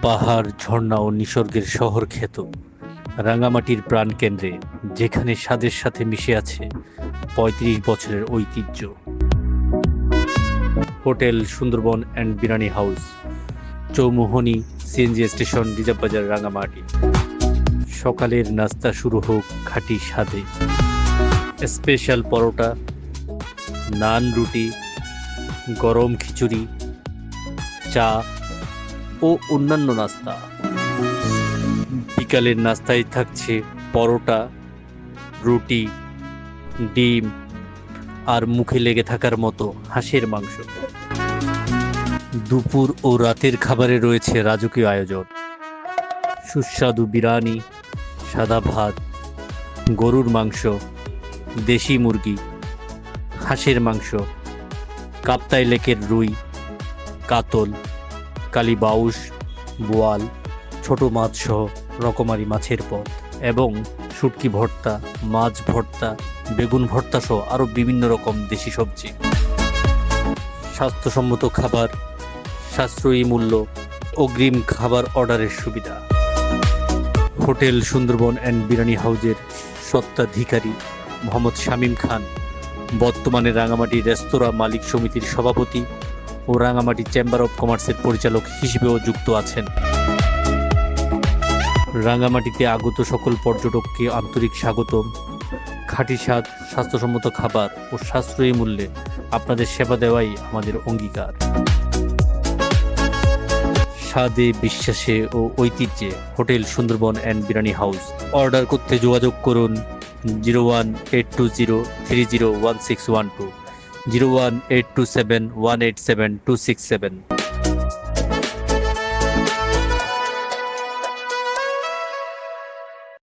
পাহাড়, ঝর্ণা ও নিসর্গের শহর খ্যাত রাঙামাটির প্রাণকেন্দ্রে, যেখানে স্বাদের সাথে মিশে আছে ৩৫ বছরের ঐতিহ্য। Hotel Sundarban and biryani house, Chowmuhani CNG station, reserve Bazar, Rangamati. সকালের নাস্তা শুরু হোক খাঁটি স্বাদে। স্পেশাল পরোটা, নান, রুটি, গরম খিচুড়ি, চা ও অন্যান্য নাস্তা। বিকালের নাস্তায় থাকছে পরোটা, রুটি, ডিম আর মুখে লেগে থাকার মতো হাঁসের মাংস। দুপুর ও রাতের খাবারে রয়েছে রাজকীয় আয়োজন। সুস্বাদু বিরিয়ানি, সাদা ভাত, গরুর মাংস, দেশি মুরগি, হাঁসের মাংস, কাপ্তাই লেকের রুই, কাতল, কালীবাউস, বোয়াল, ছোট মাছ সহ রকমারি মাছের পদ এবং শুটকি ভর্তা, মাছ ভর্তা, বেগুন ভর্তা সহ আরও বিভিন্ন রকম দেশি সবজি। স্বাস্থ্যসম্মত খাবার, সাশ্রয়ী মূল্য, অগ্রিম খাবার অর্ডারের সুবিধা। হোটেল সুন্দরবন অ্যান্ড বিরিয়ানি হাউজের স্বত্বাধিকারী মোহাম্মদ শামীম খান বর্তমানে রাঙামাটি রেস্তোরাঁ মালিক সমিতির সভাপতি ও রাঙামাটি চেম্বার অব কমার্সের পরিচালক হিসেবেও যুক্ত আছেন। রাঙামাটিতে আগত সকল পর্যটককে আন্তরিক স্বাগতম। খাঁটি স্বাদ, স্বাস্থ্যসম্মত খাবার ও সাশ্রয়ী মূল্যে আপনাদের সেবা দেওয়াই আমাদের অঙ্গীকার। স্বাদে, বিশ্বাসে ও ঐতিহ্যে hotel Sundarban and biryani house. Order করতে যোগাযোগ করুন 018203016120, 018271872667।